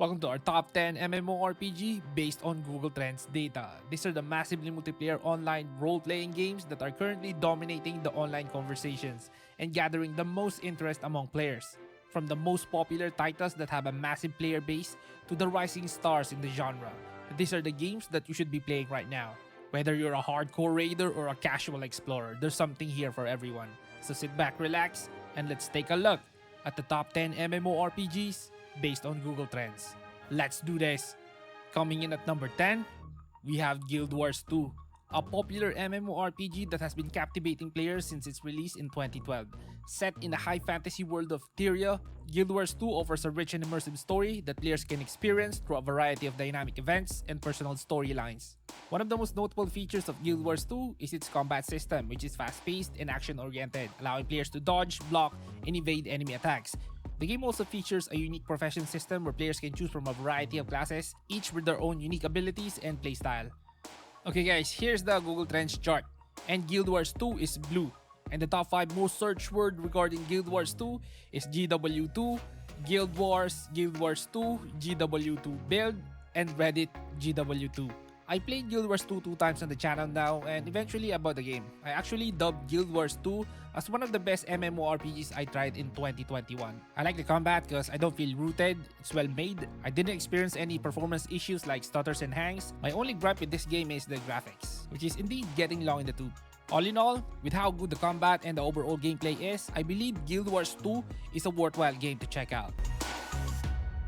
Welcome to our top 10 MMORPG based on Google Trends data. These are the massively multiplayer online role-playing games that are currently dominating the online conversations and gathering the most interest among players. From the most popular titles that have a massive player base to the rising stars in the genre, these are the games that you should be playing right now. Whether you're a hardcore raider or a casual explorer, there's something here for everyone. So sit back, relax, and let's take a look at the top 10 MMORPGs based on Google Trends. Let's do this! Coming in at number 10, we have Guild Wars 2, a popular MMORPG that has been captivating players since its release in 2012. Set in the high fantasy world of Tyria, Guild Wars 2 offers a rich and immersive story that players can experience through a variety of dynamic events and personal storylines. One of the most notable features of Guild Wars 2 is its combat system, which is fast-paced and action-oriented, allowing players to dodge, block, and evade enemy attacks. The game also features a unique profession system where players can choose from a variety of classes, each with their own unique abilities and playstyle. Okay guys, here's the Google Trends chart, and Guild Wars 2 is blue. And the top 5 most searched word regarding Guild Wars 2 is GW2, Guild Wars 2, GW2 build, and Reddit GW2. I played Guild Wars 2 two times on the channel now, and eventually about the game. I actually dubbed Guild Wars 2 as one of the best MMORPGs I tried in 2021. I like the combat because I don't feel rooted, it's well made, I didn't experience any performance issues like stutters and hangs. My only gripe with this game is the graphics, which is indeed getting long in the tooth. All in all, with how good the combat and the overall gameplay is, I believe Guild Wars 2 is a worthwhile game to check out.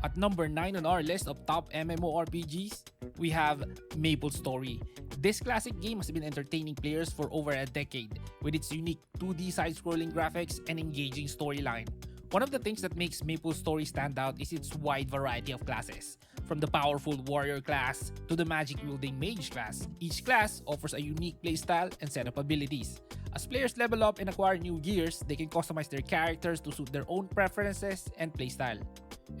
At number 9 on our list of top MMORPGs, we have MapleStory. This classic game has been entertaining players for over a decade with its unique 2D side-scrolling graphics and engaging storyline. One of the things that makes MapleStory stand out is its wide variety of classes. From the powerful warrior class to the magic-wielding mage class, each class offers a unique playstyle and set of abilities. As players level up and acquire new gears, they can customize their characters to suit their own preferences and playstyle.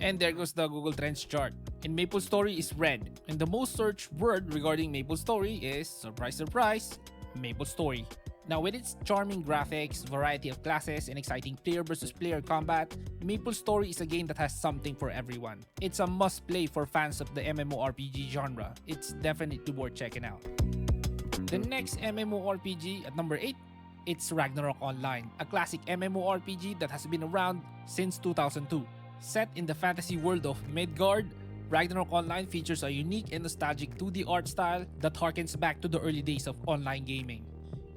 And there goes the Google Trends chart. And MapleStory is red. And the most searched word regarding MapleStory is, surprise surprise, MapleStory. Now with its charming graphics, variety of classes, and exciting player versus player combat, MapleStory is a game that has something for everyone. It's a must-play for fans of the MMORPG genre. It's definitely worth checking out. The next MMORPG at number 8, it's Ragnarok Online, a classic MMORPG that has been around since 2002. Set in the fantasy world of Midgard, Ragnarok Online features a unique and nostalgic 2D art style that harkens back to the early days of online gaming.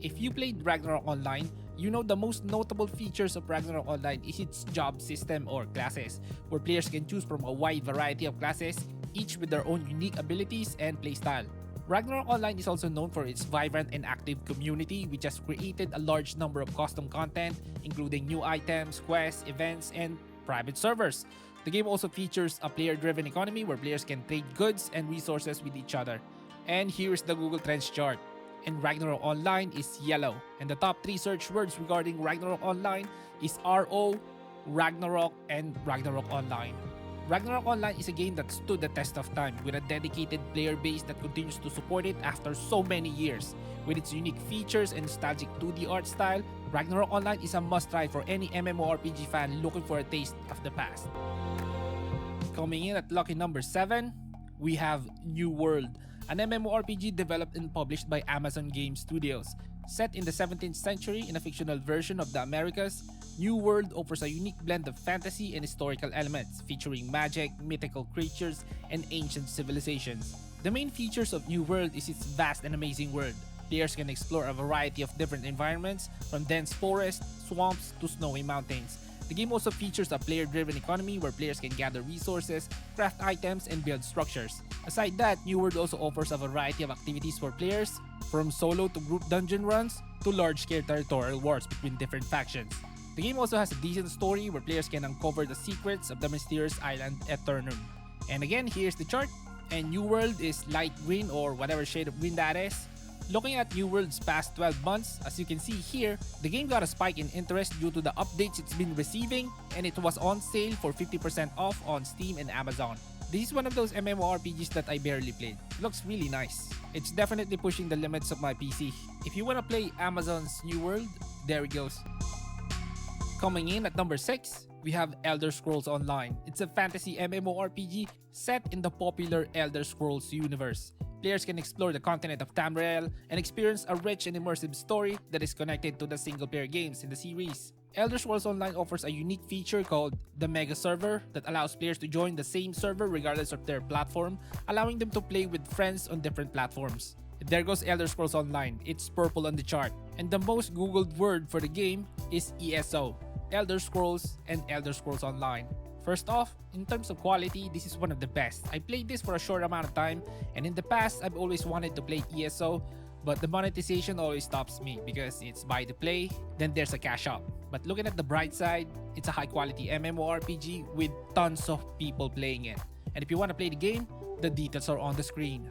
If you played Ragnarok Online, you know the most notable features of Ragnarok Online is its job system or classes, where players can choose from a wide variety of classes, each with their own unique abilities and playstyle. Ragnarok Online is also known for its vibrant and active community, which has created a large number of custom content, including new items, quests, events, and private servers. The game also features a player-driven economy where players can trade goods and resources with each other. And here's the Google Trends chart. And Ragnarok Online is yellow. And the top 3 search words regarding Ragnarok Online is RO, Ragnarok, and Ragnarok Online. Ragnarok Online is a game that stood the test of time with a dedicated player base that continues to support it after so many years. With its unique features and nostalgic 2D art style, Ragnarok Online is a must-try for any MMORPG fan looking for a taste of the past. Coming in at lucky number 7, we have New World, an MMORPG developed and published by Amazon Game Studios. Set in the 17th century in a fictional version of the Americas, New World offers a unique blend of fantasy and historical elements, featuring magic, mythical creatures, and ancient civilizations. The main features of New World is its vast and amazing world. Players can explore a variety of different environments, from dense forests, swamps, to snowy mountains. The game also features a player-driven economy where players can gather resources, craft items, and build structures. Aside that, New World also offers a variety of activities for players, from solo to group dungeon runs, to large-scale territorial wars between different factions. The game also has a decent story where players can uncover the secrets of the mysterious island Eternum. And again, here's the chart, and New World is light green or whatever shade of green that is. Looking at New World's past 12 months, as you can see here, the game got a spike in interest due to the updates it's been receiving, and it was on sale for 50% off on Steam and Amazon. This is one of those MMORPGs that I barely played. It looks really nice. It's definitely pushing the limits of my PC. If you wanna play Amazon's New World, there it goes. Coming in at number 6, we have Elder Scrolls Online. It's a fantasy MMORPG set in the popular Elder Scrolls universe. Players can explore the continent of Tamriel and experience a rich and immersive story that is connected to the single-player games in the series. Elder Scrolls Online offers a unique feature called the Mega Server that allows players to join the same server regardless of their platform, allowing them to play with friends on different platforms. There goes Elder Scrolls Online. It's purple on the chart. And the most googled word for the game is ESO, Elder Scrolls and Elder Scrolls Online. First off, in terms of quality, this is one of the best. I played this for a short amount of time, and in the past, I've always wanted to play ESO, but the monetization always stops me because it's buy to play, then there's a cash up. But looking at the bright side, it's a high quality MMORPG with tons of people playing it. And if you want to play the game, the details are on the screen.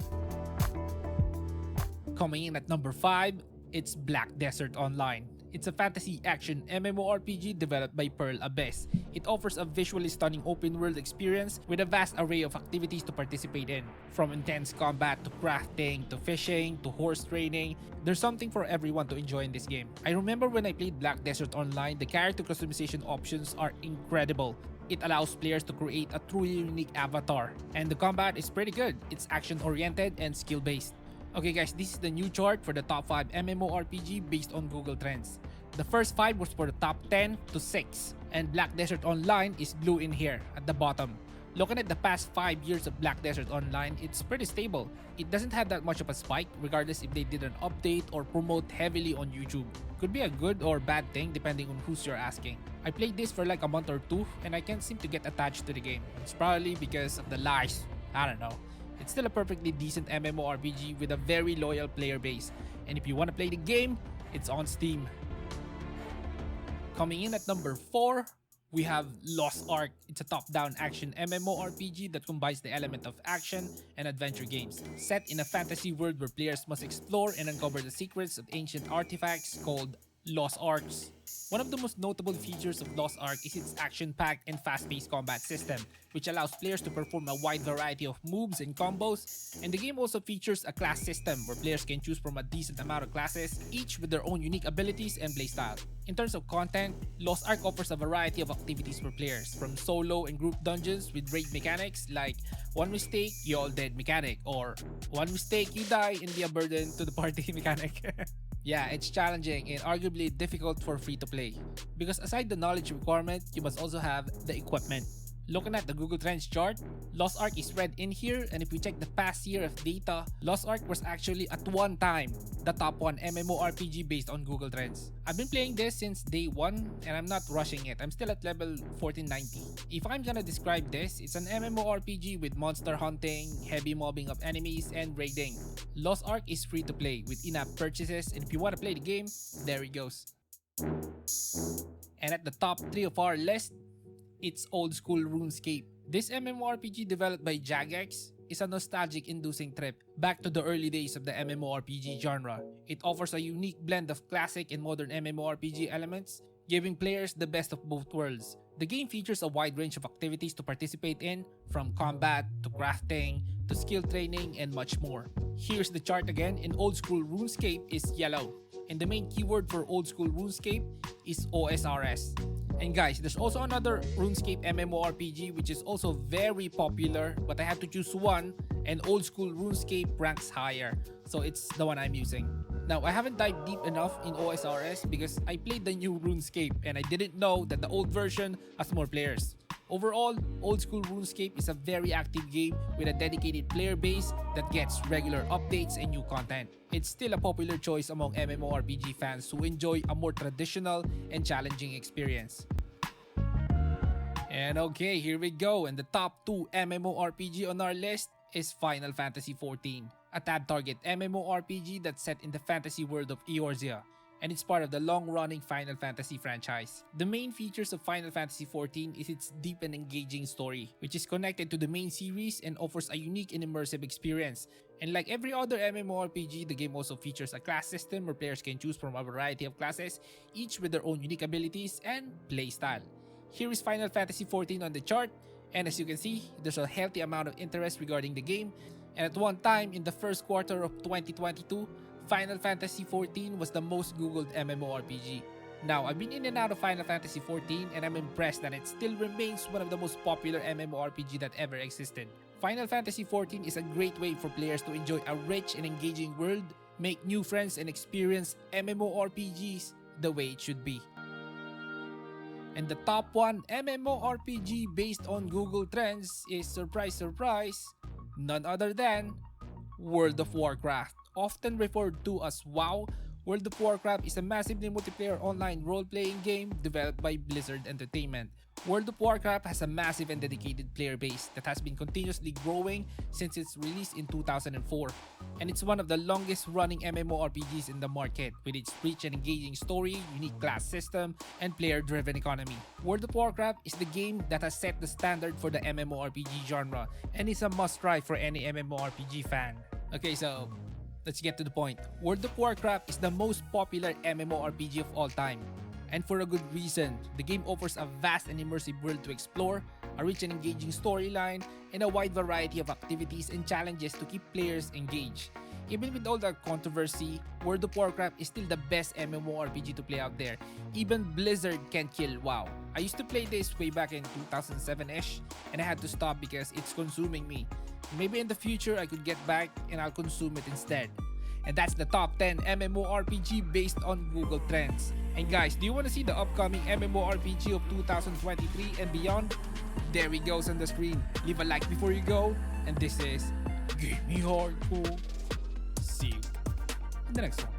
Coming in at number 5, it's Black Desert Online. It's a fantasy action MMORPG developed by Pearl Abyss. It offers a visually stunning open-world experience with a vast array of activities to participate in. From intense combat to crafting to fishing to horse training, there's something for everyone to enjoy in this game. I remember when I played Black Desert Online, the character customization options are incredible. It allows players to create a truly unique avatar, and the combat is pretty good. It's action-oriented and skill-based. Okay guys, this is the new chart for the top 5 MMORPG based on Google Trends. The first 5 was for the top 10 to 6, and Black Desert Online is blue in here at the bottom. Looking at the past 5 years of Black Desert Online, it's pretty stable. It doesn't have that much of a spike regardless if they did an update or promote heavily on YouTube. Could be a good or bad thing depending on who's you're asking. I played this for like a month or 2 and I can't seem to get attached to the game. It's probably because of the lies. I don't know. It's still a perfectly decent MMORPG with a very loyal player base. And if you want to play the game, it's on Steam. Coming in at number 4, we have Lost Ark. It's a top-down action MMORPG that combines the element of action and adventure games. Set in a fantasy world where players must explore and uncover the secrets of ancient artifacts called Lost Arks. One of the most notable features of Lost Ark is its action-packed and fast-paced combat system, which allows players to perform a wide variety of moves and combos, and the game also features a class system where players can choose from a decent amount of classes, each with their own unique abilities and playstyle. In terms of content, Lost Ark offers a variety of activities for players, from solo and group dungeons with raid mechanics like one mistake, you all dead mechanic, or one mistake, you die and be a burden to the party mechanic. Yeah, it's challenging and arguably difficult for free-to-play. Because aside the knowledge requirement, you must also have the equipment. Looking at the Google Trends chart, Lost Ark is red in here, and if we check the past year of data, Lost Ark was actually at one time the top 1 MMORPG based on Google Trends. I've been playing this since day 1 and I'm not rushing it. I'm still at level 1490. If I'm gonna describe this, it's an MMORPG with monster hunting, heavy mobbing of enemies, and raiding. Lost Ark is free to play with in-app purchases, and if you want to play the game, there it goes. And at the top 3 of our list, it's Old School Runescape. This MMORPG developed by Jagex is a nostalgic-inducing trip back to the early days of the MMORPG genre. It offers a unique blend of classic and modern MMORPG elements, giving players the best of both worlds. The game features a wide range of activities to participate in, from combat to crafting to skill training and much more. Here's the chart again, and Old School Runescape is yellow, and the main keyword for Old School Runescape is OSRS. And guys, there's also another RuneScape MMORPG which is also very popular, but I have to choose one, and Old School RuneScape ranks higher, so it's the one I'm using. Now, I haven't dived deep enough in OSRS because I played the new RuneScape and I didn't know that the old version has more players. Overall, Old School RuneScape is a very active game with a dedicated player base that gets regular updates and new content. It's still a popular choice among MMORPG fans who enjoy a more traditional and challenging experience. And okay, here we go, and the top 2 MMORPG on our list is Final Fantasy XIV, a tab-target MMORPG that's set in the fantasy world of Eorzea, and it's part of the long-running Final Fantasy franchise. The main features of Final Fantasy XIV is its deep and engaging story, which is connected to the main series and offers a unique and immersive experience. And like every other MMORPG, the game also features a class system where players can choose from a variety of classes, each with their own unique abilities and playstyle. Here is Final Fantasy XIV on the chart, and as you can see, there's a healthy amount of interest regarding the game, and at one time in the first quarter of 2022, Final Fantasy XIV was the most googled MMORPG. Now, I've been in and out of Final Fantasy XIV and I'm impressed that it still remains one of the most popular MMORPG that ever existed. Final Fantasy XIV is a great way for players to enjoy a rich and engaging world, make new friends and experience MMORPGs the way it should be. And the top 1 MMORPG based on Google Trends is, surprise surprise, none other than World of Warcraft. Often referred to as WoW, World of Warcraft is a massively multiplayer online role-playing game developed by Blizzard Entertainment. World of Warcraft has a massive and dedicated player base that has been continuously growing since its release in 2004. And it's one of the longest running MMORPGs in the market, with its rich and engaging story, unique class system, and player-driven economy. World of Warcraft is the game that has set the standard for the MMORPG genre and is a must-try for any MMORPG fan. Okay, so let's get to the point. World of Warcraft is the most popular MMORPG of all time. And for a good reason. The game offers a vast and immersive world to explore, a rich and engaging storyline, and a wide variety of activities and challenges to keep players engaged. Even with all the controversy, World of Warcraft is still the best MMORPG to play out there. Even Blizzard can't kill WoW. I used to play this way back in 2007-ish, and I had to stop because it's consuming me. Maybe in the future I could get back and I'll consume it instead. And that's the top 10 MMORPG based on Google Trends. And guys, do you want to see the upcoming MMORPG of 2023 and beyond? There he goes on the screen. Leave a like before you go. And this is Gaming Hardcore. See you in the next one.